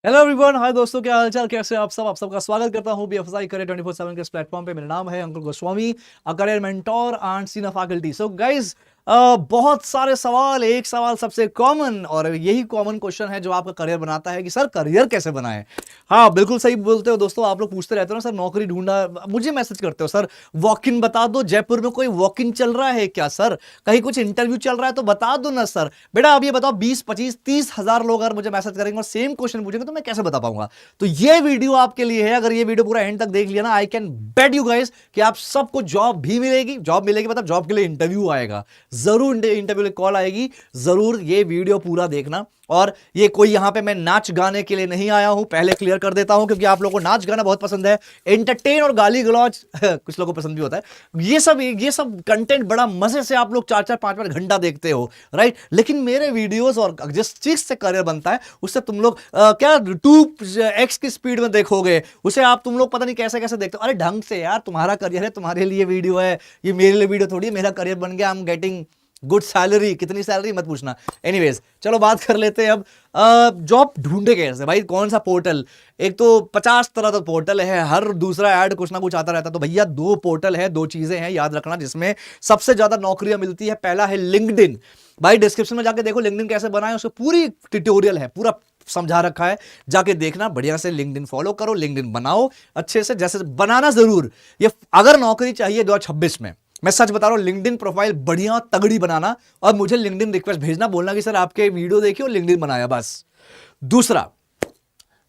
Hello everyone, हाय दोस्तों, क्या हालचाल, कैसे आप सब। आप सबका स्वागत करता हूं बीएफएसआई करियर 24/7 के इस प्लेटफॉर्म पे। मेरा नाम है Ankur Goswami, a career mentor and senior faculty. So guys, बहुत सारे सवाल, एक सवाल सबसे कॉमन, और यही कॉमन क्वेश्चन है जो आपका करियर बनाता है कि सर करियर कैसे बनाएं। हाँ, बिल्कुल सही बोलते हो दोस्तों। आप लोग पूछते रहते हो ना, सर नौकरी ढूंढा, मुझे मैसेज करते हो, सर वॉक इन बता दो, जयपुर में कोई वॉक इन चल रहा है क्या सर, कहीं कुछ इंटरव्यू चल रहा है तो बता दो ना सर। बेटा अब ये बताओ, 20, 25, 30 हजार लोग अगर मुझे मैसेज करेंगे और सेम क्वेश्चन पूछेंगे तो मैं कैसे बता पाऊंगा। तो ये वीडियो आपके लिए है। अगर ये वीडियो पूरा एंड तक देख लिया ना, I can bet you guys कि आप सबको जॉब भी मिलेगी। जॉब मिलेगी मतलब जॉब के लिए इंटरव्यू आएगा, जरूर इंटरव्यू कॉल आएगी। जरूर ये वीडियो पूरा देखना। और ये कोई यहां पे मैं नाच गाने के लिए नहीं आया हूं, पहले क्लियर कर देता हूं, क्योंकि आप लोगों को नाच गाना बहुत पसंद है, एंटरटेन और गाली गलौज कुछ लोगों को पसंद भी होता है। ये सब कंटेंट बड़ा मजे से आप लोग 4-4, 5-5 घंटा देखते हो, राइट। लेकिन मेरे वीडियोस और जिस चीज से करियर बनता है उससे तुम लोग क्या 2x की स्पीड में देखोगे, उसे आप तुम लोग पता नहीं कैसे कैसे देखते हो। अरे ढंग से यार, तुम्हारा करियर है, तुम्हारे लिए वीडियो है, ये मेरे लिए वीडियो थोड़ी है। मेरा करियर बन गया, I am getting good salary. कितनी सैलरी मत पूछना। एनीवेज, चलो बात कर लेते हैं अब। जॉब ढूंढे कैसे भाई, कौन सा पोर्टल। एक तो 50 तरह का पोर्टल है, हर दूसरा ऐड कुछ ना कुछ आता रहता है। तो भैया दो पोर्टल है, दो चीजें हैं याद रखना जिसमें सबसे ज्यादा नौकरियां मिलती है। पहला है लिंक्डइन। भाई डिस्क्रिप्शन में जाके देखो लिंक्डइन कैसे बनाए, उसको पूरी ट्यूटोरियल है, पूरा समझा रखा है, जाके देखना बढ़िया से। लिंक्डइन फॉलो करो, लिंक्डइन बनाओ अच्छे से, जैसे बनाना जरूर। ये अगर नौकरी चाहिए 2026 में, मैं सच बता रहा हूं, लिंक्डइन प्रोफाइल बढ़िया तगड़ी बनाना और मुझे लिंक्डइन रिक्वेस्ट भेजना, बोलना कि सर आपके वीडियो देखिए और लिंक्डइन बनाया, बस। दूसरा,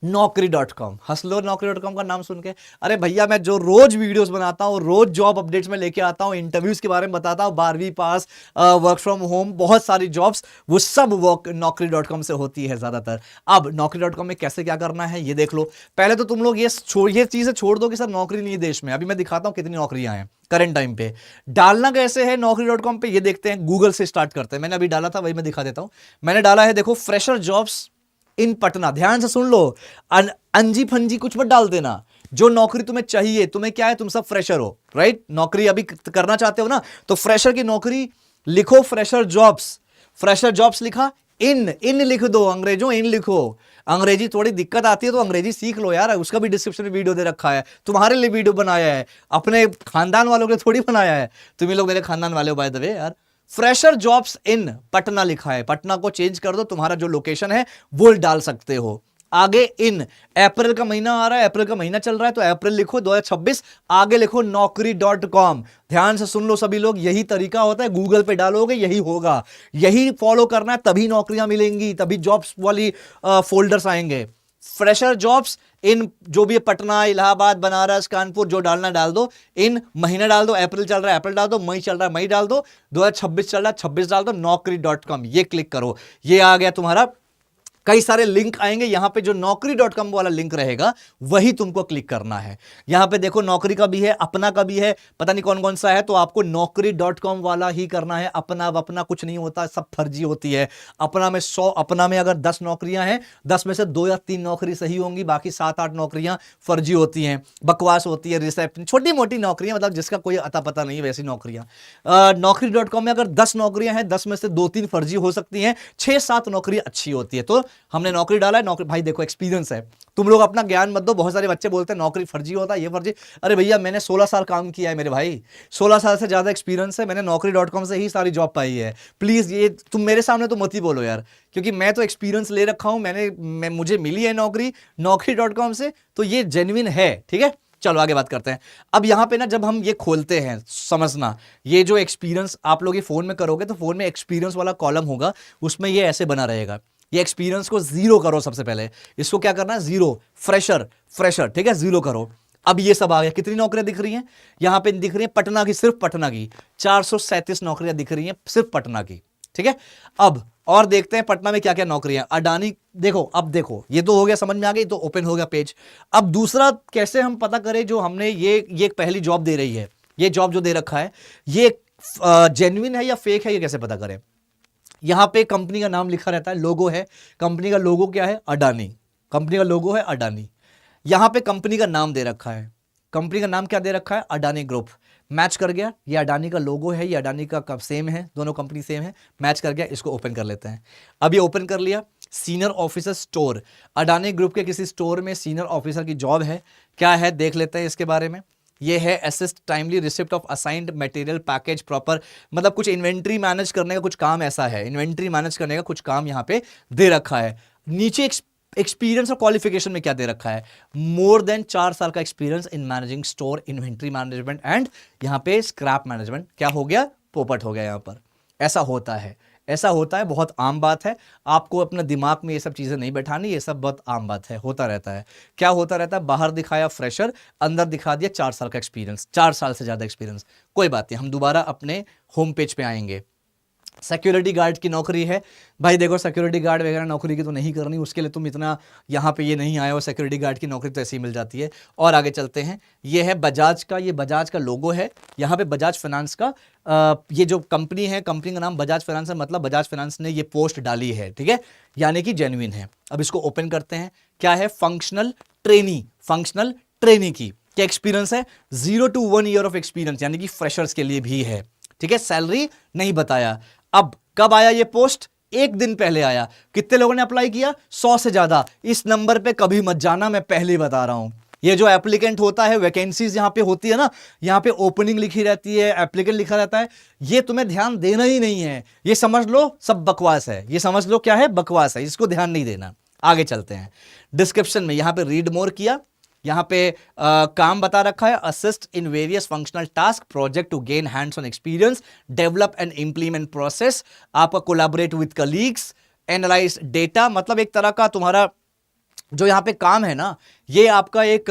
नौकरी.com। हंस लो नौकरी.com का नाम सुन के। अरे भैया मैं जो रोज वीडियोस बनाता हूं, रोज जॉब अपडेट्स में लेके आता हूं, इंटरव्यूज के बारे में बताता हूं, 12वीं पास, वर्क फ्रॉम होम, बहुत सारी जॉब्स, वो सब नौकरी.com से होती है ज्यादातर। अब नौकरी.com में कैसे क्या करना है ये देख लो। पहले तो तुम लोग ये चीजें छोड़ दो कि सर नौकरी नहीं है देश में। अभी मैं दिखाता हूं कितनी नौकरियां हैं करंट टाइम पे। डालना कैसे है नौकरी.com पे ये देखते हैं। गूगल से स्टार्ट करते हैं। मैंने अभी डाला था, वही मैं दिखा देता हूं। मैंने डाला है, देखो, फ्रेशर जॉब्स इन पटना। ध्यान से सुन लो, अंजी फंजी कुछ मत डाल देना। जो नौकरी तुम्हें चाहिए, तुम्हें क्या है, तुम सब फ्रेशर हो, राइट। नौकरी अभी करना चाहते हो ना, तो फ्रेशर की नौकरी लिखो, फ्रेशर जॉब्स। फ्रेशर जॉब्स लिखा, इन लिख दो, अंग्रेजों इन लिखो। अंग्रेजी थोड़ी दिक्कत आती है तो अंग्रेजी सीख लो यार, उसका भी डिस्क्रिप्शन में वीडियो दे रखा है। तुम्हारे लिए वीडियो बनाया है, अपने खानदान वालों के लिए थोड़ी बनाया है। तुम लोग मेरे खानदान वाले हो बाय द वे यार। फ्रेशर जॉब्स इन पटना लिखा है, पटना को चेंज कर दो, तुम्हारा जो लोकेशन है वो डाल सकते हो। आगे इन, अप्रैल का महीना आ रहा है, अप्रैल का महीना चल रहा है तो अप्रैल लिखो 2026। आगे लिखो नौकरी.com। ध्यान से सुन लो सभी लोग, यही तरीका होता है, गूगल पे डालोगे यही होगा, यही फॉलो करना है, तभी नौकरियां मिलेंगी, तभी जॉब्स वाली फोल्डर्स आएंगे। फ्रेशर जॉब्स इन, जो भी पटना, इलाहाबाद, बनारस, कानपुर, जो डालना डाल दो। इन महीना डाल दो, अप्रैल चल रहा है अप्रैल डाल दो, मई चल रहा है मई डाल दो, 2026 चल रहा है 26 डाल दो। नौकरी.com ये क्लिक करो, ये आ गया तुम्हारा। कई सारे लिंक आएंगे, यहां पे जो नौकरी.com वाला लिंक रहेगा वही तुमको क्लिक करना है। यहां पे देखो नौकरी का भी है, अपना का भी है, पता नहीं कौन कौन सा है, तो आपको नौकरी.com वाला ही करना है। अपना अपना कुछ नहीं होता, सब फर्जी होती है। अपना में 100, अपना में अगर 10 नौकरियां हैं, 10 में से 2 या 3 नौकरी सही होंगी, बाकी 7-8 नौकरियां फर्जी होती हैं, बकवास होती है, रिसेप्शन, छोटी मोटी नौकरियां, मतलब जिसका कोई अता पता नहीं, वैसी नौकरियां। नौकरी.com में अगर 10 नौकरियां हैं, 10 में से 2-3 फर्जी हो सकती हैं, 6-7 नौकरी अच्छी होती है। तो हमने नौकरी डाला है। नौकरी भाई देखो, एक्सपीरियंस है, तुम लोग अपना ज्ञान मत दो। बहुत सारे बच्चे बोलते हैं नौकरी फर्जी होता है, ये फर्जी। अरे भैया मैंने 16 साल काम किया है मेरे भाई, 16 साल से ज्यादा एक्सपीरियंस है, मैंने नौकरी.com से ही सारी जॉब पाई है। प्लीज ये तुम मेरे सामने तो मत ही बोलो यार, क्योंकि मैं तो एक्सपीरियंस ले रखा हूं, मुझे मिली है नौकरी.com से, तो ये जेन्युइन है, ठीक है। चलो आगे बात करते हैं। अब यहां पे ना जब हम ये खोलते हैं, समझना, ये जो एक्सपीरियंस आप लोग ये फोन में करोगे तो फोन में एक्सपीरियंस वाला कॉलम होगा, उसमें ये ऐसे बना रहेगा। ये एक्सपीरियंस को 0 करो सबसे पहले। इसको क्या करना है, 0, फ्रेशर, ठीक है, 0 करो। अब ये सब आ गया। कितनी नौकरियां दिख रही हैं यहां पे, दिख रही हैं पटना की, सिर्फ पटना की 437 नौकरियां दिख रही हैं, सिर्फ पटना की, ठीक है। अब और देखते हैं पटना में क्या क्या नौकरियां। अडानी, देखो, अब देखो, ये तो हो गया, समझ में आ गई, तो ओपन हो गया पेज। अब दूसरा, कैसे हम पता करें जो हमने ये पहली जॉब दे रही है, ये जॉब जो दे रखा है, ये जेन्युइन है या फेक है, ये कैसे पता करें। यहां पे कंपनी का नाम लिखा रहता है, लोगो है, कंपनी का लोगो क्या है, अडानी, कंपनी का लोगो है अडानी। यहां पे कंपनी का नाम दे रखा है, कंपनी का नाम क्या दे रखा है, अडानी ग्रुप। मैच कर गया, ये अडानी का लोगो है, ये अडानी का सेम है, दोनों कंपनी सेम है, मैच कर गया। इसको ओपन कर लेते हैं। अब ये ओपन कर लिया, senior officer store, Adani group के किसी स्टोर में सीनियर ऑफिसर की जॉब है। क्या है देख लेते हैं इसके बारे में। ये है assist timely receipt of assigned material package proper, मतलब कुछ इन्वेंट्री मैनेज करने का कुछ काम ऐसा है, इन्वेंट्री मैनेज करने का कुछ काम यहाँ पे दे रखा है। नीचे एक्सपीरियंस और क्वालिफिकेशन में क्या दे रखा है, मोर देन 4 साल का experience in managing store, inventory management and यहाँ पे स्क्रैप मैनेजमेंट। क्या हो गया, पोपट हो गया यहाँ पर। ऐसा होता है, ऐसा होता है, बहुत आम बात है। आपको अपने दिमाग में ये सब चीजें नहीं बैठानी, ये सब बहुत आम बात है, होता रहता है। क्या होता रहता है, बाहर दिखाया फ्रेशर, अंदर दिखा दिया 4 साल का एक्सपीरियंस, 4 साल से ज्यादा एक्सपीरियंस। कोई बात नहीं, हम दोबारा अपने होम पेज पे आएंगे। सिक्योरिटी गार्ड की नौकरी है भाई, देखो सिक्योरिटी गार्ड वगैरह नौकरी की तो नहीं करनी, उसके लिए तुम इतना यहाँ पे ये नहीं आए हो, सिक्योरिटी गार्ड की नौकरी तो ऐसे ही मिल जाती है। और आगे चलते हैं, ये है बजाज का, ये बजाज का लोगो है, यहाँ पे बजाज फाइनेंस का ये जो कंपनी है, कंपनी का नाम बजाज फाइनेंस है, मतलब बजाज फाइनेंस ने ये पोस्ट डाली है, ठीक है, यानी कि जेन्युइन है। अब इसको ओपन करते हैं। क्या है, फंक्शनल ट्रेनी, फंक्शनल ट्रेनी की क्या एक्सपीरियंस है, 0 to 1 ईयर ऑफ एक्सपीरियंस, यानी कि फ्रेशर्स के लिए भी है, ठीक है। सैलरी नहीं बताया। अब कब आया ये पोस्ट, 1 दिन पहले आया। कितने लोगों ने अप्लाई किया, 100 से ज्यादा। इस नंबर पे कभी मत जाना, मैं पहले ही बता रहा हूं। ये जो एप्लीकेंट होता है, वैकेंसीज यहां पे होती है ना, यहां पे ओपनिंग लिखी रहती है, एप्लीकेंट लिखा रहता है, ये तुम्हें ध्यान देना ही नहीं है। ये समझ लो सब बकवास है, ये समझ लो क्या है, बकवास है, इसको ध्यान नहीं देना। आगे चलते हैं, डिस्क्रिप्शन में यहां पे रीड मोर किया, यहां पे काम बता रखा है, assist in various functional task project to gain hands on experience, develop and implement process, आपका collaborate with colleagues, analyse data. मतलब एक तरह का तुम्हारा जो यहाँ पे काम है ना, ये आपका एक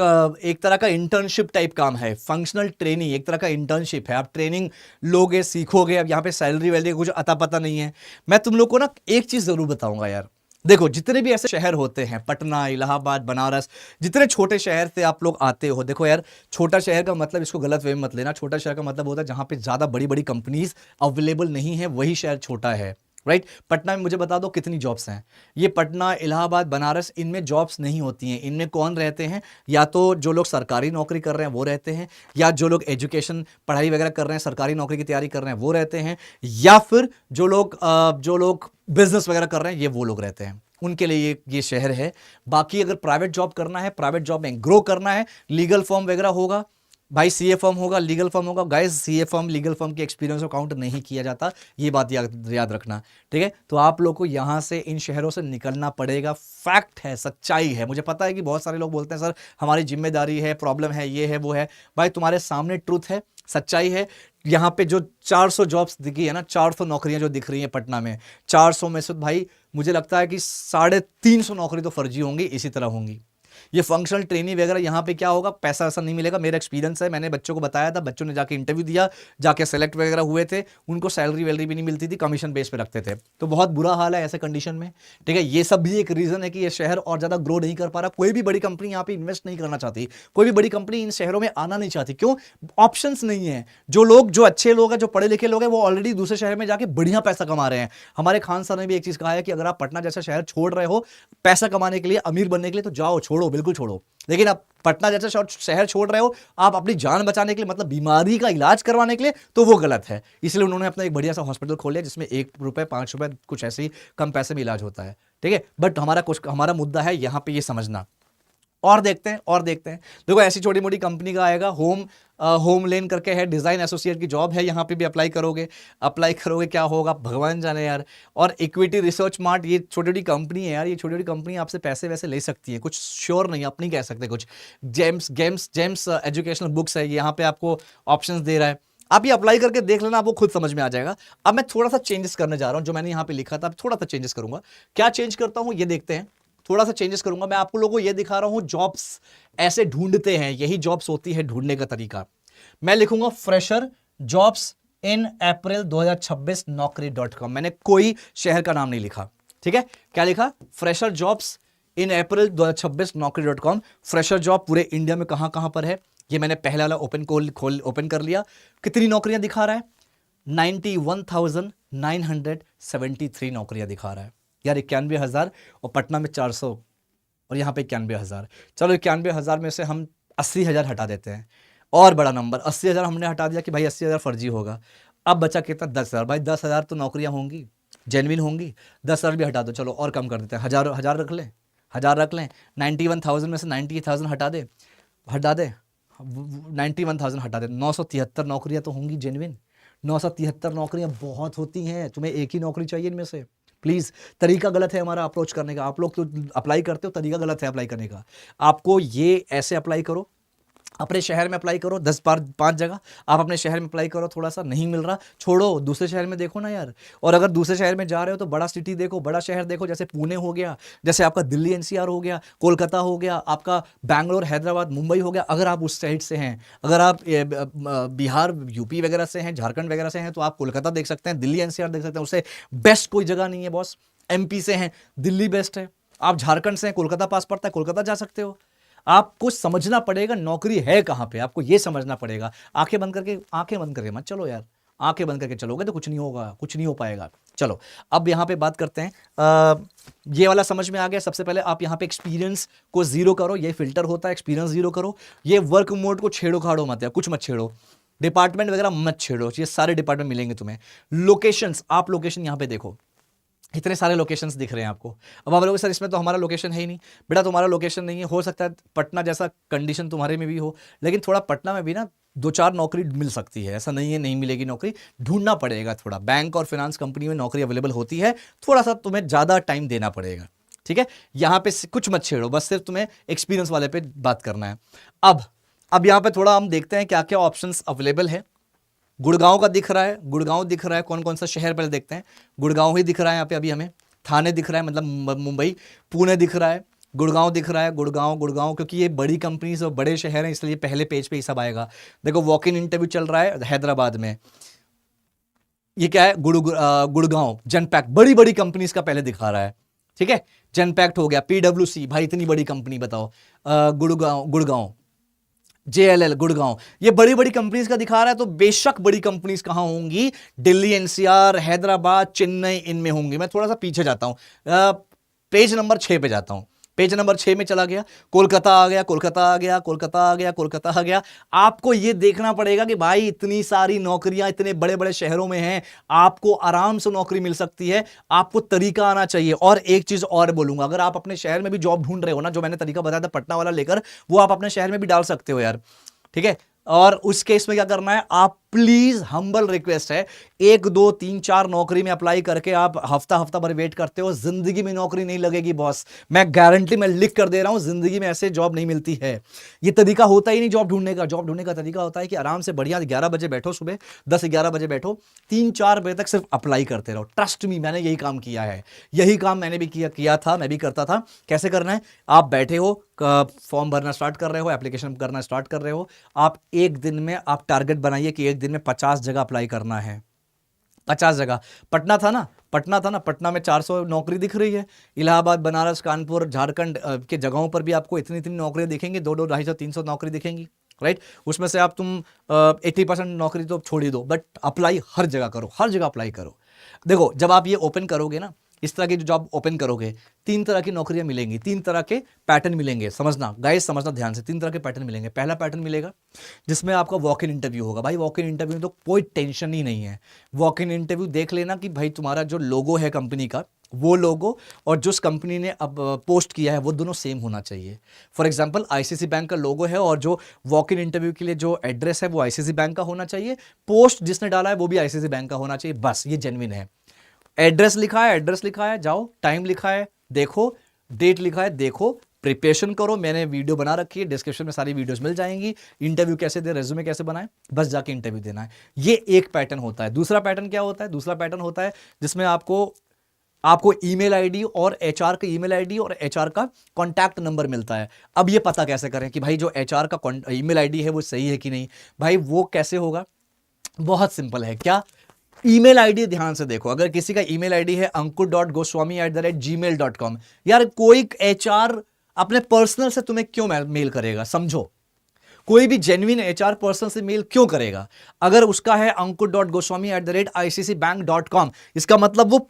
तरह का इंटर्नशिप टाइप काम है। फंक्शनल ट्रेनिंग एक तरह का इंटर्नशिप है, आप ट्रेनिंग लोगे, सीखोगे। अब यहाँ पे सैलरी वैलरी कुछ अता पता नहीं है। मैं तुम लोग को ना एक चीज जरूर बताऊंगा यार, देखो जितने भी ऐसे शहर होते हैं, पटना, इलाहाबाद, बनारस, जितने छोटे शहर से आप लोग आते हो, देखो यार, छोटा शहर का मतलब, इसको गलत वे में मत लेना, छोटा शहर का मतलब होता है जहां पे ज्यादा बड़ी बड़ी कंपनीज अवेलेबल नहीं है, वही शहर छोटा है, राइट। पटना में मुझे बता दो कितनी जॉब्स हैं, ये पटना, इलाहाबाद, बनारस, इनमें जॉब्स नहीं होती हैं। इनमें कौन रहते हैं, या तो जो लोग सरकारी नौकरी कर रहे हैं वो रहते हैं, या जो लोग एजुकेशन पढ़ाई वगैरह कर रहे हैं, सरकारी नौकरी की तैयारी कर रहे हैं वो रहते हैं, या फिर जो लोग बिजनेस वगैरह कर रहे हैं, ये वो लोग रहते हैं, उनके लिए ये शहर है। बाकी अगर प्राइवेट जॉब करना है, प्राइवेट जॉब में ग्रो करना है, लीगल फर्म वगैरह होगा भाई, सीए फर्म होगा, लीगल फर्म होगा। Guys, CA firm, legal firm के एक्सपीरियंस को काउंट नहीं किया जाता, ये बात याद रखना, ठीक है। तो आप लोग को यहां से, इन शहरों से निकलना पड़ेगा। फैक्ट है, सच्चाई है। मुझे पता है कि बहुत सारे लोग बोलते हैं सर हमारी जिम्मेदारी है, प्रॉब्लम है, ये है वो है। भाई तुम्हारे सामने ट्रूथ है, सच्चाई है। यहाँ पे जो 400 जॉब्स दिखी है ना, 400 नौकरियां जो दिख रही हैं पटना में, 400 में से भाई मुझे लगता है कि 350 नौकरी तो फर्जी होंगी, इसी तरह होंगी। ये फंक्शनल ट्रेनिंग वगैरह यहाँ पे क्या होगा, पैसा ऐसा नहीं मिलेगा। मेरा एक्सपीरियंस है, मैंने बच्चों को बताया था, बच्चों ने जाके इंटरव्यू दिया, जाके सेलेक्ट वगैरह हुए थे, उनको सैलरी वैलरी भी नहीं मिलती थी, कमीशन बेस पे रखते थे। तो बहुत बुरा हाल है ऐसे कंडीशन में, ठीक है। ये सब भी एक रीजन है कि ये शहर और ज्यादा ग्रो नहीं कर पा रहा। कोई भी बड़ी कंपनी यहाँ पे इन्वेस्ट नहीं करना चाहती, कोई भी बड़ी कंपनी इन शहरों में आना नहीं चाहती। क्यों, ऑप्शंस नहीं है। जो अच्छे लोग हैं, जो पढ़े लिखे लोग हैं, वो ऑलरेडी दूसरे शहर में जाके बढ़िया पैसा कमा रहे हैं। हमारे खान सर ने भी एक चीज कहा है कि अगर आप पटना जैसा शहर छोड़ रहे हो पैसा कमाने के लिए, अमीर बनने के लिए, तो जाओ, छोड़ो, बिल्कुल छोड़ो। लेकिन आप पटना जैसा शहर छोड़ रहे हो आप अपनी जान बचाने के लिए, मतलब बीमारी का इलाज करवाने के लिए, तो वो गलत है। इसलिए उन्होंने अपना एक बढ़िया सा हॉस्पिटल खोल लिया जिसमें 1 रुपए 5 रुपए कुछ ऐसे ही कम पैसे में इलाज होता है, ठीक है। बट हमारा मुद्दा है यहाँ पे ये समझना। और देखते हैं देखो, ऐसी छोटी मोटी कंपनी का आएगा, होम लेन करके है, डिजाइन एसोसिएट की जॉब है, यहाँ पे भी अप्लाई करोगे, क्या होगा भगवान जाने यार। और इक्विटी रिसर्च मार्ट, ये छोटी छोटी कंपनी है यार, ये छोटी छोटी कंपनी आपसे पैसे वैसे ले सकती है, कुछ श्योर नहीं, अपनी कह सकते कुछ। जेम्स एजुकेशनल बुक्स है, यहाँ पे आपको ऑप्शंस दे रहा है, आप ये अप्लाई करके देख लेना, आपको खुद समझ में आ जाएगा। अब मैं थोड़ा सा चेंजेस करने जा रहा हूं, जो मैंने यहाँ पे लिखा था थोड़ा सा चेंजेस करूंगा। क्या चेंज करता हूं ये देखते हैं, थोड़ा सा चेंजेस करूंगा। मैं आपको लोगों को ये दिखा रहा हूं, जॉब्स ऐसे ढूंढते हैं, यही जॉब्स होती है ढूंढने का तरीका। मैं लिखूंगा fresher jobs in April 2026 naukri.com। मैंने कोई शहर का नाम नहीं लिखा, ठीक है। क्या लिखा, fresher jobs in April 2026 naukri.com। Fresher job पूरे इंडिया में कहां कहां पर है, ये मैंने पहले वाला ओपन कर लिया। कितनी नौकरियां दिखा रहा है, 91,973 नौकरियां दिखा रहा है यार, 91,000, और पटना में 400, और यहाँ पे 91,000। चलो 91,000 में से हम 80,000 हटा देते हैं, और बड़ा नंबर 80,000 हमने हटा दिया कि भाई 80,000 फर्जी होगा। अब बचा कितना, 10,000। भाई 10,000 तो नौकरियां होंगी, जेन्युइन होंगी। 10,000 भी हटा दो, चलो और कम कर देते हैं, 1,000 रख लें, 1,000 रख लें। 91,000 में से 98,000 हटा दे, 91,000 हटा दे। 973 नौकरियां तो होंगी जेन्युइन। 973 नौकरियां बहुत होती हैं, तुम्हें एक ही नौकरी चाहिए इनमें से। प्लीज, तरीका गलत है हमारा अप्रोच करने का। आप लोग तो अप्लाई करते हो, तरीका गलत है अप्लाई करने का। आपको ये ऐसे अप्लाई करो, अपने शहर में अप्लाई करो, 5 जगह आप अपने शहर में अप्लाई करो। थोड़ा सा नहीं मिल रहा, छोड़ो, दूसरे शहर में देखो ना यार। और अगर दूसरे शहर में जा रहे हो तो बड़ा सिटी देखो, बड़ा शहर देखो, जैसे पुणे हो गया, जैसे आपका दिल्ली एनसीआर हो गया, कोलकाता हो गया, आपका बैंगलोर, हैदराबाद, मुंबई हो गया। अगर आप उस साइड से हैं, अगर आप बिहार, यूपी वगैरह से हैं, झारखंड वगैरह से हैं, तो आप कोलकाता देख सकते हैं, दिल्ली एनसीआर देख सकते हैं। उससे बेस्ट कोई जगह नहीं है बॉस। एमपी से हैं, दिल्ली बेस्ट है। आप झारखंड से हैं, कोलकाता पास पड़ता है, कोलकाता जा सकते हो। आपको समझना पड़ेगा नौकरी है कहां पे, आपको ये समझना पड़ेगा। आंखें बंद करके मत चलो यार। आंखें बंद करके चलोगे तो कुछ नहीं होगा, कुछ नहीं हो पाएगा। चलो अब यहां पे बात करते हैं। ये वाला समझ में आ गया। सबसे पहले आप यहां पे एक्सपीरियंस को 0 करो, ये फिल्टर होता है, एक्सपीरियंस 0 करो। ये वर्क मोड को छेड़ो खाड़ो मत, या कुछ मत छेड़ो, डिपार्टमेंट वगैरह मत छेड़ो, ये सारे डिपार्टमेंट मिलेंगे तुम्हें। लोकेशंस, आप लोकेशन यहां पे देखो, इतने सारे लोकेशंस दिख रहे हैं आपको। अब आप लोग, सर इसमें तो हमारा लोकेशन है ही नहीं। बेटा तुम्हारा लोकेशन नहीं है, हो सकता है पटना जैसा कंडीशन तुम्हारे में भी हो, लेकिन थोड़ा पटना में भी ना 2-4 नौकरी मिल सकती है। ऐसा नहीं है नहीं मिलेगी नौकरी, ढूंढना पड़ेगा थोड़ा। बैंक और फिनेंस कंपनी में नौकरी अवेलेबल होती है, थोड़ा सा तुम्हें ज़्यादा टाइम देना पड़ेगा, ठीक है। यहाँ पे कुछ मत छेड़ो, बस सिर्फ तुम्हें एक्सपीरियंस वाले पे बात करना है। अब यहाँ पे थोड़ा हम देखते हैं क्या क्या ऑप्शंस अवेलेबल है। गुड़गांव का दिख रहा है, गुड़गांव दिख रहा है। कौन कौन सा शहर पहले देखते हैं। गुड़गांव ही दिख रहा है यहाँ पे अभी हमें। थाने दिख रहा है, मतलब मुंबई। पुणे दिख रहा है, गुड़गांव दिख रहा है। गुड़गांव क्योंकि ये बड़ी कंपनीज और बड़े शहर हैं, इसलिए पहले पेज पे ही सब आएगा। देखो वॉक इन इंटरव्यू चल रहा है हैदराबाद में। ये क्या है, गुड़गांव जनपैक्ट, बड़ी बड़ी कंपनीज का पहले दिखा रहा है, ठीक है। जनपैक्ट हो गया, PwC, भाई इतनी बड़ी कंपनी बताओ। गुड़गांव JLL गुड़गांव, ये बड़ी बड़ी कंपनीज का दिखा रहा है। तो बेशक बड़ी कंपनीज कहां होंगी, दिल्ली एनसीआर, हैदराबाद, चेन्नई, इनमें होंगी। मैं थोड़ा सा पीछे जाता हूं, पेज नंबर 6 पे जाता हूं। पेज नंबर 6 में चला गया, कोलकाता आ गया, कोलकाता आ गया, कोलकाता आ गया, कोलकाता आ गया। आपको यह देखना पड़ेगा कि भाई इतनी सारी नौकरियां इतने बड़े बड़े शहरों में हैं, आपको आराम से नौकरी मिल सकती है। आपको तरीका आना चाहिए। और एक चीज और बोलूंगा, अगर आप अपने शहर में भी जॉब ढूंढ रहे हो ना, जो मैंने तरीका बताया था पटना वाला लेकर, वो आप अपने शहर में भी डाल सकते हो यार, ठीक है। और उस केस में क्या करना है, आप प्लीज, हम्बल रिक्वेस्ट है, 1 2 3 4 नौकरी में अप्लाई करके आप हफ्ता भर वेट करते हो, जिंदगी में नौकरी नहीं लगेगी बॉस। मैं गारंटी, मैं लिख कर दे रहा हूं, जिंदगी में ऐसे जॉब नहीं मिलती है। ये तरीका होता ही नहीं जॉब ढूंढने का। जॉब ढूंढने का तरीका होता है कि आराम से बढ़िया 11 बजे बैठो, सुबह 10-11 बजे बैठो, 3-4 बजे तक सिर्फ अप्लाई करते रहो। ट्रस्ट मी, मैंने यही काम किया है, यही काम मैंने भी किया था, मैं भी करता था। कैसे करना है, आप बैठे हो, फॉर्म भरना स्टार्ट कर रहे हो, एप्लीकेशन करना स्टार्ट कर रहे हो, आप एक दिन में आप टारगेट बनाइए कि एक दिन में 50 जगह अप्लाई करना है। 50 जगह। पटना था ना, पटना में 400 नौकरी दिख रही है। इलाहाबाद, बनारस, कानपुर, झारखंड के जगहों पर भी आपको इतनी नौकरियां दिखेंगी, 200, 250, 300 नौकरी दिखेंगी, राइट। उसमें से आप तुम 80% नौकरी तो छोड़ ही दो, बट अप्लाई हर जगह करो, हर जगह अप्लाई करो। देखो जब आप ये ओपन करोगे ना, इस तरह की जो जॉब ओपन करोगे, 3 तरह की नौकरियां मिलेंगी, 3 तरह के पैटर्न मिलेंगे। समझना गाइस, समझना ध्यान से, 3 तरह के पैटर्न मिलेंगे। पहला पैटर्न मिलेगा जिसमें आपका वॉक इन इंटरव्यू होगा। भाई वॉक इन इंटरव्यू में तो कोई टेंशन ही नहीं है। वॉक इन इंटरव्यू देख लेना कि भाई तुम्हारा जो लोगो है कंपनी का, वो लोगो और जिस कंपनी ने अब पोस्ट किया है वो दोनों सेम होना चाहिए। फॉर एग्जांपल आईसीसी बैंक का लोगो है और जो वॉक इन इंटरव्यू के लिए जो एड्रेस है वो आईसीसी बैंक का होना चाहिए, पोस्ट जिसने डाला है वो भी आईसीसी बैंक का होना चाहिए, बस ये जेन्युइन है। एड्रेस लिखा है, जाओ, टाइम लिखा है देखो, डेट लिखा है देखो, प्रिपरेशन करो। मैंने वीडियो बना रखी है, डिस्क्रिप्शन में सारी वीडियोस मिल जाएंगी। इंटरव्यू कैसे दे, रेज्यूमे कैसे बनाए, बस जाके इंटरव्यू देना है। ये एक पैटर्न होता है। दूसरा पैटर्न क्या होता है, दूसरा पैटर्न होता है जिसमें आपको ईमेल आईडी और एचआर का ईमेल आईडी और एचआर का कांटेक्ट नंबर मिलता है। अब ये पता कैसे करें कि भाई जो एचआर का ईमेल आईडी है वो सही है कि नहीं। भाई वो कैसे होगा, बहुत सिंपल है। क्या, ईमेल आईडी ध्यान से देखो। अगर किसी का ईमेल आईडी है ankur.goswami@gmail.com, यार कोई एचआर अपने पर्सनल से तुम्हें क्यों मेल करेगा, समझो। कोई भी जेन्युइन एचआर पर्सन से मेल क्यों करेगा। अगर उसका है ankur.goswami@iccbank.com, इसका मतलब वो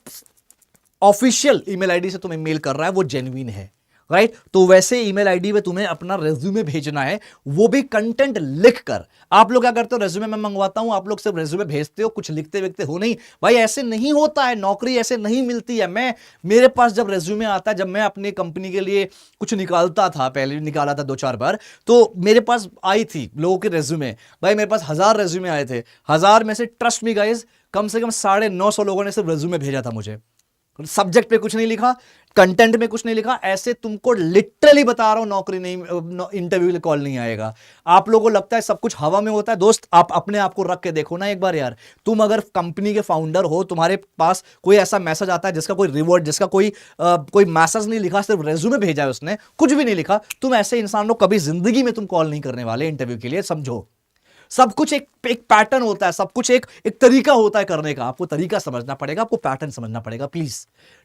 ऑफिशियल ईमेल आईडी से तुम्हें मेल कर रहा है, वो जेन्युइन है। राइट तो वैसे ईमेल आईडी पे तुम्हें अपना रेज्यूमे भेजना है, वो भी कंटेंट लिख कर। आप लोग क्या करते हो, रेज्यूमे मैं मंगवाता हूं, आप लोग सिर्फ रेज्यूमे भेजते हो, कुछ लिखते लिखते हो नहीं भाई, ऐसे नहीं होता है, नौकरी ऐसे नहीं मिलती है। मेरे पास जब रेज्यूमे आता है, जब मैं अपनी कंपनी के लिए कुछ निकालता था, पहले निकाला था 2-4 बार, तो मेरे पास आई थी लोगों के रेज्यूमे, भाई मेरे पास 1000 रेज्यूमे आए थे, 1000 में से ट्रस्ट मी गाइस कम से कम 950 लोगों ने सिर्फ रेज्यूमे भेजा था मुझे। सब्जेक्ट पे कुछ नहीं लिखा, कंटेंट में कुछ नहीं लिखा, ऐसे तुमको लिटरली बता रहा हूं नौकरी नहीं, इंटरव्यू के लिए कॉल नहीं आएगा। आप लोगों को लगता है सब कुछ हवा में होता है, दोस्त आप अपने आप को रख के देखो ना एक बार यार। तुम अगर कंपनी के फाउंडर हो, तुम्हारे पास कोई ऐसा मैसेज आता है जिसका कोई रिवॉर्ड, जिसका कोई मैसेज नहीं लिखा, सिर्फ रेज्यूमे भेजा है उसने, कुछ भी नहीं लिखा, तुम ऐसे इंसान को कभी जिंदगी में तुम कॉल नहीं करने वाले इंटरव्यू के लिए, समझो। सब कुछ एक पैटर्न होता है, सब कुछ एक तरीका होता है करने का, आपको तरीका समझना पड़ेगा, आपको पैटर्न समझना पड़ेगा प्लीज।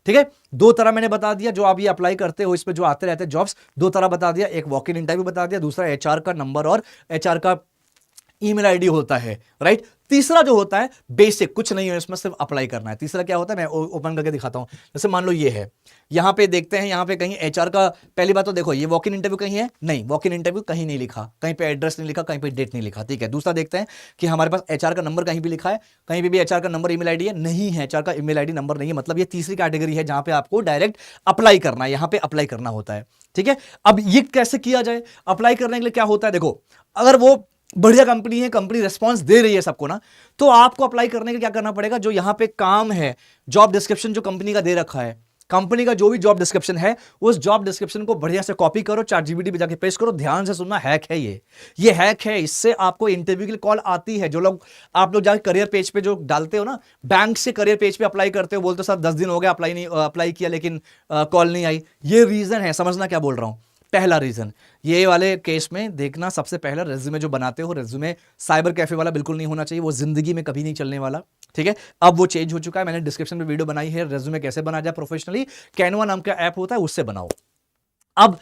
ठीक है, 2 तरह मैंने बता दिया, जो आप ये अप्लाई करते हो इस पे जो आते रहते हैं जॉब्स, 2 तरह बता दिया, एक वॉक इन इंटरव्यू बता दिया, दूसरा एचआर का नंबर और एचआर का ईमेल आईडी होता है, राइट। तीसरा जो होता है बेसिक, कुछ नहीं है इसमें, सिर्फ अप्लाई करना है। तीसरा क्या होता है, मैं ओपन करके दिखाता हूं। जैसे मान लो ये है, यहां पे देखते हैं, यहां पे कहीं एचआर का, पहली बात तो देखो ये वॉक इन इंटरव्यू कहीं है नहीं, वॉक इन इंटरव्यू कहीं नहीं लिखा, कहीं पे एड्रेस नहीं लिखा, कहीं पे डेट नहीं लिखा, ठीक है। दूसरा देखते हैं कि हमारे पास एचआर का नंबर कहीं भी लिखा है, कहीं भी एचआर का नंबर ईमेल आईडी है नहीं है, एचआर का ईमेल आईडी नंबर नहीं है, मतलब ये तीसरी कैटेगरी है जहां पे आपको डायरेक्ट अप्लाई करना है, यहां पे अप्लाई करना होता है, ठीक है। अब ये कैसे किया जाए, अप्लाई करने के लिए क्या होता है, देखो अगर वो बढ़िया कंपनी है, कंपनी रिस्पांस दे रही है सबको ना, तो आपको अप्लाई करने के क्या करना पड़ेगा, जो यहां पे काम है, जॉब डिस्क्रिप्शन जो कंपनी का दे रखा है, कंपनी का जो भी जॉब डिस्क्रिप्शन है, उस जॉब डिस्क्रिप्शन को बढ़िया से कॉपी करो, ChatGPT पे जाके पेस्ट करो। ध्यान से सुनना, हैक है ये हैक है, इससे आपको इंटरव्यू के लिए कॉल आती है। जो लोग, आप लोग जाके करियर पेज पे जो डालते हो ना, बैंक से करियर पेज पे अप्लाई करते हो, बोलते हो सर 10 दिन हो गए अप्लाई किया लेकिन कॉल नहीं आई, ये रीजन है, समझना क्या बोल रहा हूं। पहला रीजन, ये वाले केस में देखना, सबसे पहला रेज्यूमे जो बनाते हो, रेज्यूमे साइबर कैफे वाला बिल्कुल नहीं होना चाहिए, वो जिंदगी में कभी नहीं चलने वाला, ठीक है। अब वो चेंज हो चुका है, मैंने डिस्क्रिप्शन में वीडियो बनाई है, रेज्यूमे कैसे बना जाए प्रोफेशनली, कैनवा नाम का ऐप होता है, उससे बनाओ। अब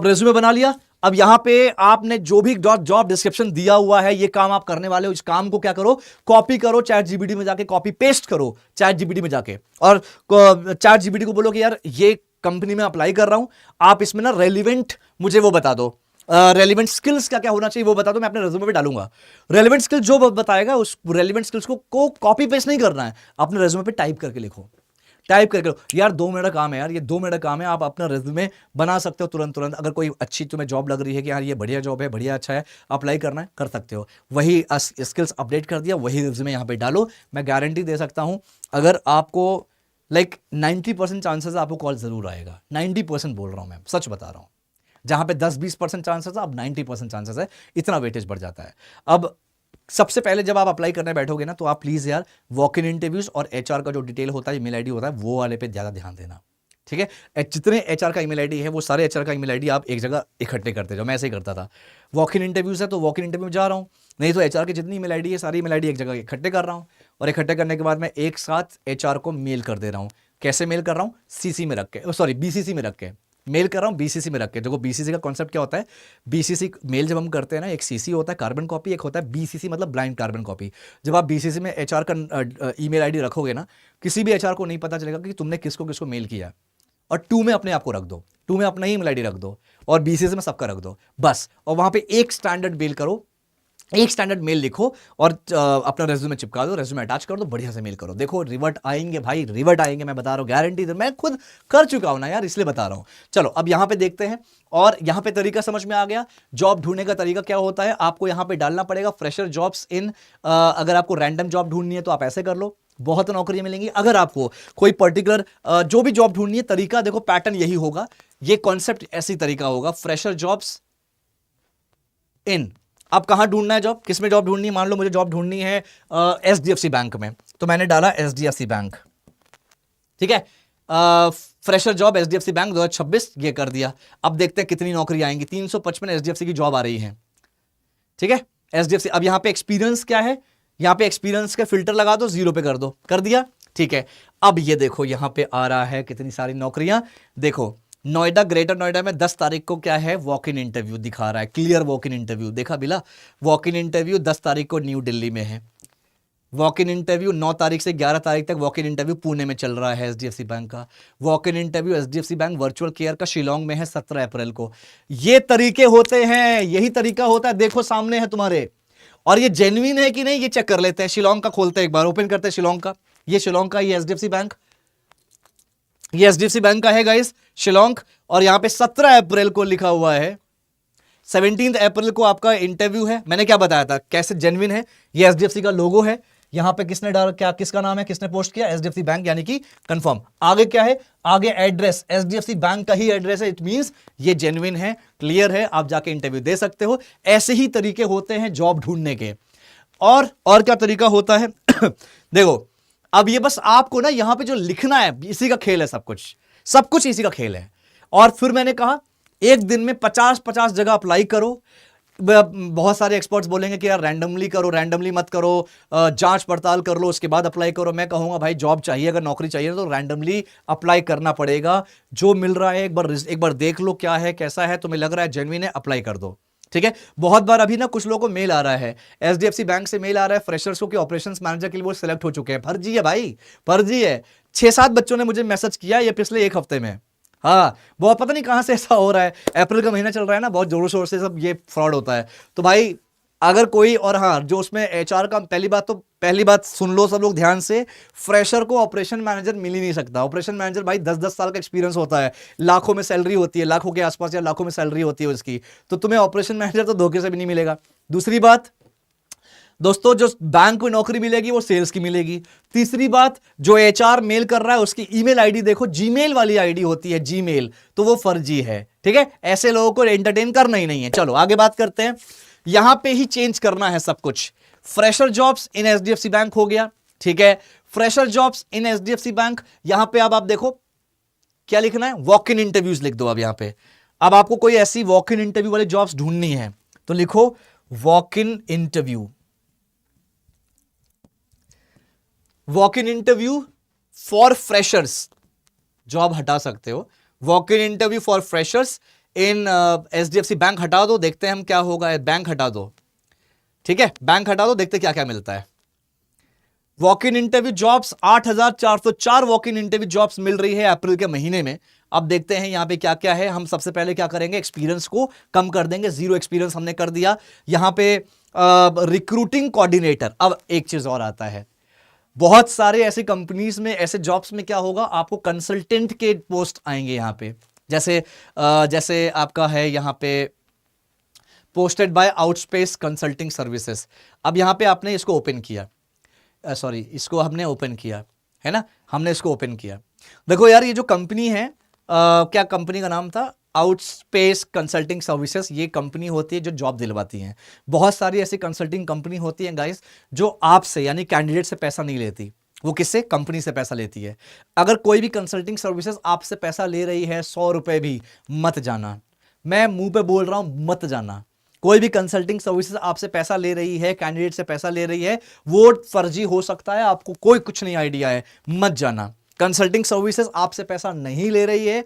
रेज्यूमे बना लिया, अब यहां पे आपने जो भी जॉब डिस्क्रिप्शन दिया हुआ है, ये काम आप करने वाले हो, इस काम को क्या करो, कॉपी करो, ChatGPT में जाके कॉपी पेस्ट करो, ChatGPT में जाके, और ChatGPT को बोलो कि यार ये कंपनी में अप्लाई कर रहा हूं, आप इसमें ना रेलिवेंट मुझे वो बता दो, रेलिवेंट स्किल्स क्या क्या होना चाहिए वो बता दो, मैं अपने रेज्यूमे पे डालूंगा। रेलिवेंट स्किल्स जो बताएगा, उस रेलिवेंट स्किल्स को कॉपी पेस्ट नहीं करना है, अपने रेज्यूमे पे टाइप करके लिखो, टाइप करके यार 2 मिनट का काम है यार, ये 2 मिनट का काम है, आप अपना रेज्यूमे बना सकते हो तुरंत तुरंत। अगर कोई अच्छी तुम्हें जॉब लग रही है कि यार ये बढ़िया जॉब है, बढ़िया अच्छा है, अप्लाई करना है, कर सकते हो, वही स्किल्स अपडेट कर दिया, वही रेज्यूमे यहाँ पे डालो। मैं गारंटी दे सकता हूँ, अगर आपको 90% चांसेस आपको कॉल जरूर आएगा, 90% बोल रहा हूं मैं, सच बता रहा हूं। जहां पे 10-20% चांसेस है, अब 90% चांसेस है, इतना वेटेज बढ़ जाता है। अब सबसे पहले जब आप अप्लाई करने बैठोगे ना, तो आप प्लीज यार वॉक इन इंटरव्यूज और एचआर का जो डिटेल होता है, ईमेल आईडी होता है, वो वाले पे ज्यादा ध्यान देना, ठीक है। जितने एचआर का ईमेल आईडी है, वो सारे एचआर का ईमेल आईडी आप एक जगह इकट्ठे करते जाओ, मैं ऐसे ही करता था। वॉक इन इंटरव्यूज है तो वॉक इन इंटरव्यू में जा रहा हूं, नहीं तो एचआर की जितनी ईमेल आईडी है, सारी ईमेल आईडी एक जगह इकट्ठे कर रहा हूं, और इकट्ठे करने के बाद मैं एक साथ एचआर को मेल कर दे रहा हूं। कैसे मेल कर रहा हूं, सीसी में रख के, सॉरी बीसीसी में रख के मेल कर रहा हूं, बीसीसी में रख के। देखो बीसीसी का कॉन्सेप्ट क्या होता है, बीसीसी मेल जब हम करते हैं ना, एक सीसी होता है कार्बन कॉपी, एक होता है बीसीसी मतलब ब्लाइंड कार्बन कॉपी। जब आप बीसीसी में एचआर का ईमेल आईडी रखोगे ना, किसी भी एचआर को नहीं पता चलेगा कि तुमने किसको किसको मेल किया। और 2 में अपने आप को रख दो, 2 में अपना ही ईमेल आईडी रख दो, और बीसीसी में सबका रख दो बस। और वहां पे एक स्टैंडर्ड मेल करो, एक स्टैंडर्ड मेल लिखो, और अपना रेज्यूमे चिपका दो, रेज्यूमे अटैच कर दो, बढ़िया से मेल करो। देखो रिवर्ट आएंगे भाई, रिवर्ट आएंगे, मैं बता रहा हूं, गारंटी, मैं खुद कर चुका हूं ना यार, इसलिए बता रहा हूं। चलो अब यहां पे देखते हैं, और यहां पे तरीका समझ में आ गया। जॉब ढूंढने का तरीका क्या होता है, आपको यहां पे डालना पड़ेगा फ्रेशर जॉब्स इन, अगर आपको रैंडम जॉब ढूंढनी है तो आप ऐसे कर लो, बहुत नौकरियां मिलेंगी। अगर आपको कोई पर्टिकुलर जो भी जॉब ढूंढनी है, तरीका देखो पैटर्न यही होगा, ये कॉन्सेप्ट ऐसी तरीका होगा, फ्रेशर जॉब्स इन। अब कहां ढूंढना है जॉब, किस में जॉब ढूंढनी है, मान लो मुझे जॉब ढूंढनी है एचडीएफसी बैंक में, तो मैंने डाला एचडीएफसी बैंक, ठीक है, फ्रेशर जॉब एचडीएफसी बैंक 2026, ये कर दिया। अब देखते हैं कितनी नौकरी आएंगी, 355 एचडीएफसी की जॉब आ रही है, ठीक है, एचडीएफसी। अब यहां पे एक्सपीरियंस क्या है, यहां पे एक्सपीरियंस का फिल्टर लगा दो, 0 पे कर दो, कर दिया, ठीक है। अब ये देखो यहां पे आ रहा है कितनी सारी नौकरियां, देखो नोएडा, ग्रेटर नोएडा में 10 तारीख को क्या है, वॉक इन इंटरव्यू दिखा रहा है, क्लियर वॉक इन इंटरव्यू, देखा बिला, वॉक इन इंटरव्यू 10 तारीख को न्यू दिल्ली में है, वॉक इन इंटरव्यू 9 तारीख से 11 तारीख तक वॉक इन इंटरव्यू पुणे में चल रहा है एचडीएफसी बैंक का। Walk in interview HDFC bank virtual care का शिलोंग में है 17 अप्रैल को। ये तरीके होते हैं, यही तरीका होता है, देखो सामने है तुम्हारे। और ये जेन्युइन है कि नहीं ये चेक कर लेते हैं। शिलोंग का खोलते हैं, एक बार ओपन करते हैं शिलोंग का। ये शिलोंग का, ये एचडीएफसी बैंक, ये एचडीएफसी बैंक का है गाइस शिलोंग। और यहां पे 17 अप्रैल को लिखा हुआ है, 17 अप्रैल को आपका इंटरव्यू है। मैंने क्या बताया था कैसे जेन्युइन है। ये एचडीएफसी का लोगो है, यहां पे किसने डाला, क्या किसका नाम है, किसने पोस्ट किया, एचडीएफसी बैंक, यानी कि कंफर्म। आगे क्या है, आगे एड्रेस एचडीएफसी बैंक का ही एड्रेस है। इट मींस ये जेन्युइन है, क्लियर है, आप जाके इंटरव्यू दे सकते हो। ऐसे ही तरीके होते हैं जॉब ढूंढने के। और क्या तरीका होता है देखो, अब ये बस आपको ना यहां पे जो लिखना है, इसी का खेल है, सब कुछ इसी का खेल है। और फिर मैंने कहा एक दिन में 50-50 जगह अप्लाई करो। बहुत सारे एक्सपर्ट्स बोलेंगे कि यार रैंडमली करो, रैंडमली मत करो, जांच पड़ताल कर लो उसके बाद अप्लाई करो। मैं कहूंगा भाई जॉब चाहिए, अगर नौकरी चाहिए तो रैंडमली अप्लाई करना पड़ेगा। जो मिल रहा है एक बार देख लो क्या है कैसा है, तुम्हें लग रहा है जेन्युइन है, अप्लाई कर दो। ठीक है। बहुत बार अभी ना कुछ लोगों को मेल आ रहा है, एचडीएफसी बैंक से मेल आ रहा है फ्रेशर्स को कि ऑपरेशंस मैनेजर के लिए वो सिलेक्ट हो चुके हैं। फर्जी है भाई, फर्जी है। 6-7 बच्चों ने मुझे मैसेज किया ये पिछले एक हफ्ते में। हाँ, बहुत पता नहीं कहां से ऐसा हो रहा है। अप्रैल का महीना चल रहा है ना, बहुत जोरों शोर से सब ये फ्रॉड होता है। तो भाई अगर कोई, और हाँ जो उसमें एचआर का, पहली बात सुन लो सब लोग ध्यान से, फ्रेशर को ऑपरेशन मैनेजर मिल ही नहीं सकता। ऑपरेशन मैनेजर भाई 10-10 साल का एक्सपीरियंस होता है, लाखों में सैलरी होती है, लाखों के आसपास या लाखों में सैलरी होती है उसकी। तो तुम्हें ऑपरेशन मैनेजर तो धोखे से भी नहीं मिलेगा। दूसरी बात दोस्तों, जो बैंक को नौकरी मिलेगी वो सेल्स की मिलेगी। तीसरी बात, जो एचआर मेल कर रहा है उसकी ईमेल आईडी देखो, जीमेल वाली आईडी होती है, जीमेल, तो वो फर्जी है। ठीक है, ऐसे लोगों को एंटरटेन करना ही नहीं है। चलो आगे बात करते हैं। यहां पे ही चेंज करना है सब कुछ। Fresher jobs in HDFC bank हो गया। ठीक है, fresher jobs in HDFC bank. यहां पे अब आप देखो क्या लिखना है, वॉक इन इंटरव्यूज लिख दो। अब यहां पे अब आपको कोई ऐसी वॉक इन इंटरव्यू वाली जॉब्स ढूंढनी है तो लिखो walk in interview, walk in interview for freshers. Job हटा सकते हो, walk in interview for freshers in HDFC bank हटा दो, देखते हैं हम क्या होगा। बैंक हटा दो, ठीक है, बैंक हटा दो, देखते क्या क्या मिलता है। Walk in interview jobs 8,404 walk in interview jobs मिल रही है अप्रैल के महीने में। अब देखते हैं यहां पे क्या क्या है। हम सबसे पहले क्या करेंगे, एक्सपीरियंस को कम कर देंगे, 0 एक्सपीरियंस हमने कर दिया। यहां पे रिक्रूटिंग कोऑर्डिनेटर। अब एक चीज और आता है, बहुत सारे ऐसे कंपनीज में, ऐसे जॉब्स में क्या होगा, आपको कंसल्टेंट के पोस्ट आएंगे यहां पे। जैसे आपका है यहां पे पोस्टेड बाय आउटस्पेस कंसल्टिंग सर्विसेज। अब यहां पे आपने इसको ओपन किया, सॉरी इसको हमने ओपन किया है ना, हमने इसको ओपन किया। देखो यार ये जो कंपनी है, क्या कंपनी का नाम था, आउटस्पेस कंसल्टिंग सर्विसेज। ये कंपनी होती है जो जॉब दिलवाती है। बहुत सारी ऐसी कंसल्टिंग कंपनी होती है गाइस जो आपसे यानी कैंडिडेट से पैसा नहीं लेती, वो किससे, कंपनी से पैसा लेती है। अगर कोई भी कंसल्टिंग सर्विसेज आपसे पैसा ले रही है 100 रुपए भी, मत जाना। मैं मुंह पे बोल रहा हूं, मत जाना। कोई भी कंसल्टिंग सर्विसेज आपसे पैसा ले रही है, कैंडिडेट से पैसा ले रही है, वो फर्जी हो सकता है, आपको कोई कुछ नहीं आइडिया है, मत जाना। कंसल्टिंग सर्विसेज आपसे पैसा नहीं ले रही है,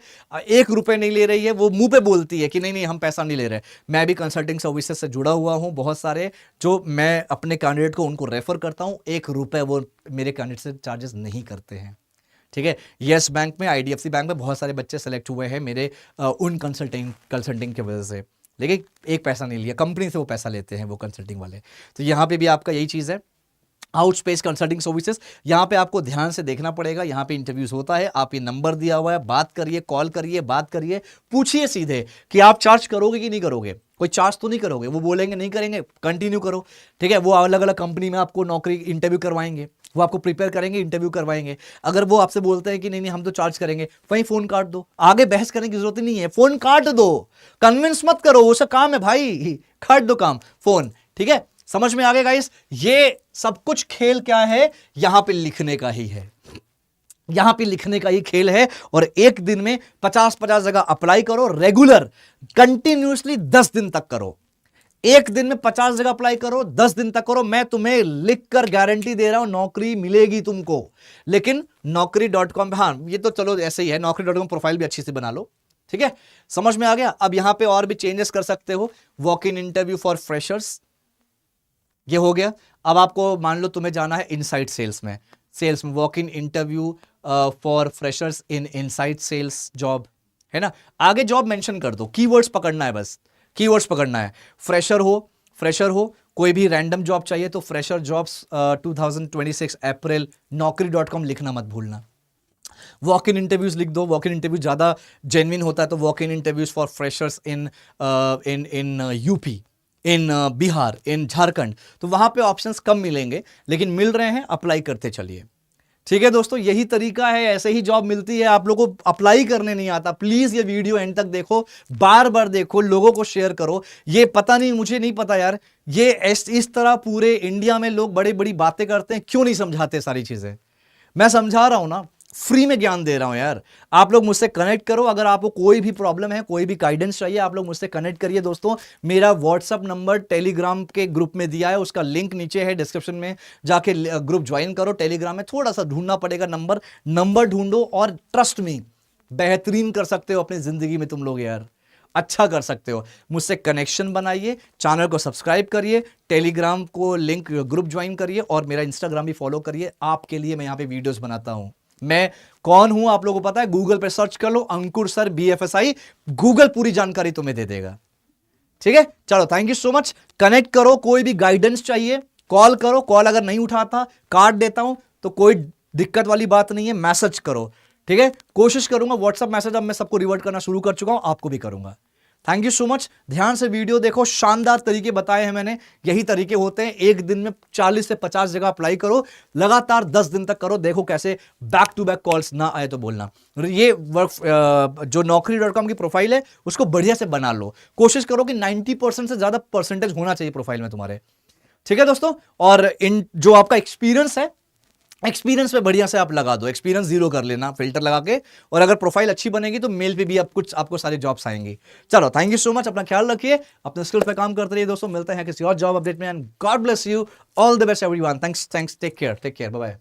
1 रुपए नहीं ले रही है, वो मुंह पे बोलती है कि नहीं नहीं हम पैसा नहीं ले रहे। मैं भी कंसल्टिंग सर्विसेज से जुड़ा हुआ हूं, बहुत सारे जो मैं अपने कैंडिडेट को उनको रेफर करता हूं, 1 रुपए वो मेरे कैंडिडेट से चार्जेस नहीं करते हैं। ठीक है, यस बैंक में, आईडीएफसी बैंक में बहुत सारे बच्चे सेलेक्ट हुए हैं मेरे उन कंसल्टिंग की वजह से, लेकिन 1 पैसा नहीं लिया, कंपनी से वो पैसा लेते हैं वो कंसल्टिंग वाले। तो यहां पे भी आपका यही चीज है, आउटस्पेस कंसल्टिंग सर्विसेज। यहां पे आपको ध्यान से देखना पड़ेगा, यहां पे इंटरव्यूज होता है, आप ये नंबर दिया हुआ है, बात करिए, कॉल करिए, बात करिए, पूछिए सीधे कि आप चार्ज करोगे कि नहीं करोगे। कोई चार्ज तो नहीं करोगे, वो बोलेंगे नहीं करेंगे, कंटिन्यू करो। ठीक है, वो अलग अलग कंपनी में आपको नौकरी इंटरव्यू करवाएंगे, वो आपको प्रिपेयर करेंगे, इंटरव्यू करवाएंगे। अगर वो आपसे बोलते हैं कि नहीं नहीं हम तो चार्ज करेंगे, वहीं फोन काट दो, आगे बहस करने की जरूरत नहीं है, फोन काट दो, कन्विंस मत करो, उसका काम है भाई, काट दो काम, फोन। ठीक है, समझ में आ गया गाइस। ये सब कुछ खेल क्या है, यहां पे लिखने का ही है, यहां पे लिखने का ही खेल है। और एक दिन में 50-50 जगह अप्लाई करो, रेगुलर कंटिन्यूसली 10 दिन तक करो। एक दिन में 50 जगह अप्लाई करो, 10 दिन तक करो। मैं तुम्हें लिखकर गारंटी दे रहा हूं नौकरी मिलेगी तुमको। लेकिन Naukri.com पे, हाँ ये तो चलो ऐसे ही है, Naukri.com प्रोफाइल भी अच्छी से बना लो। ठीक है, समझ में आ गया। अब यहां पे और भी चेंजेस कर सकते हो, walk in interview for freshers, ये हो गया। अब आपको मान लो तुम्हें जाना है इनसाइड सेल्स में, walk in interview for freshers in inside sales job, है ना। आगे जॉब मेंशन कर दो, कीवर्ड्स पकड़ना है, बस कीवर्ड्स पकड़ना है। फ्रेशर हो, कोई भी रैंडम जॉब चाहिए तो फ्रेशर जॉब्स 2026 अप्रैल naukri.com लिखना मत भूलना। वॉक इन इंटरव्यूज लिख दो, वॉक इन इंटरव्यू ज्यादा जेन्युइन होता है, तो walk in interviews for freshers in in UP, in Bihar, in Jharkhand, तो वहां पे ऑप्शंस कम मिलेंगे, लेकिन मिल रहे हैं, अप्लाई करते चलिए। ठीक है दोस्तों, यही तरीका है, ऐसे ही जॉब मिलती है। आप लोगों को अप्लाई करने नहीं आता, प्लीज ये वीडियो एंड तक देखो, बार बार देखो, लोगों को शेयर करो। ये पता नहीं, मुझे नहीं पता यार, ये इस तरह पूरे इंडिया में लोग बड़ी बड़ी बातें करते हैं, क्यों नहीं समझाते सारी चीजें। मैं समझा रहा हूं ना, फ्री में ज्ञान दे रहा हूं यार। आप लोग मुझसे कनेक्ट करो, अगर आपको कोई भी प्रॉब्लम है, कोई भी गाइडेंस चाहिए, आप लोग मुझसे कनेक्ट करिए दोस्तों। मेरा व्हाट्सअप नंबर टेलीग्राम के ग्रुप में दिया है, उसका लिंक नीचे है डिस्क्रिप्शन में, जाके ग्रुप ज्वाइन करो। टेलीग्राम में थोड़ा सा ढूंढना पड़ेगा, नंबर ढूंढो, और ट्रस्ट मी, बेहतरीन कर सकते हो अपनी जिंदगी में तुम लोग यार, अच्छा कर सकते हो। मुझसे कनेक्शन बनाइए, चैनल को सब्सक्राइब करिए, टेलीग्राम को लिंक ग्रुप ज्वाइन करिए, और मेरा इंस्टाग्राम भी फॉलो करिए। आपके लिए मैं यहां पे वीडियोस बनाता हूं। मैं कौन हूं आप लोगों को पता है, गूगल पे सर्च कर लो, अंकुर सर BFSI, गूगल पूरी जानकारी तुम्हें दे देगा। ठीक है, चलो, thank you so much. Connect करो, कोई भी गाइडेंस चाहिए कॉल करो, कॉल अगर नहीं उठाता काट देता हूं तो कोई दिक्कत वाली बात नहीं है, मैसेज करो। ठीक है, कोशिश करूंगा, व्हाट्सएप मैसेज अब मैं सबको रिवर्ट करना शुरू कर चुका हूं, आपको भी करूंगा। Thank you so much. ध्यान से वीडियो देखो, शानदार तरीके बताए हैं मैंने, यही तरीके होते हैं। एक दिन में 40 से 50 जगह अप्लाई करो, लगातार 10 दिन तक करो, देखो कैसे बैक टू बैक कॉल्स ना आए तो बोलना। ये वर्क जो naukri.com की प्रोफाइल है उसको बढ़िया से बना लो, कोशिश करो कि 90% से ज्यादा परसेंटेज होना चाहिए प्रोफाइल में तुम्हारे। ठीक है दोस्तों, और इन जो आपका एक्सपीरियंस है, एक्सपीरियंस पे बढ़िया से आप लगा दो, एक्सपीरियंस 0 कर लेना फिल्टर लगा के, और अगर प्रोफाइल अच्छी बनेगी तो मेल पे भी आप कुछ आपको सारी जॉब्स आएंगी। चलो, थैंक यू सो मच, अपना ख्याल रखिए, अपने स्किल्स पे काम करते रहिए दोस्तों। मिलते हैं किसी और जॉब अपडेट में, and God bless you, all the best everyone. Thanks, take care, bye bye.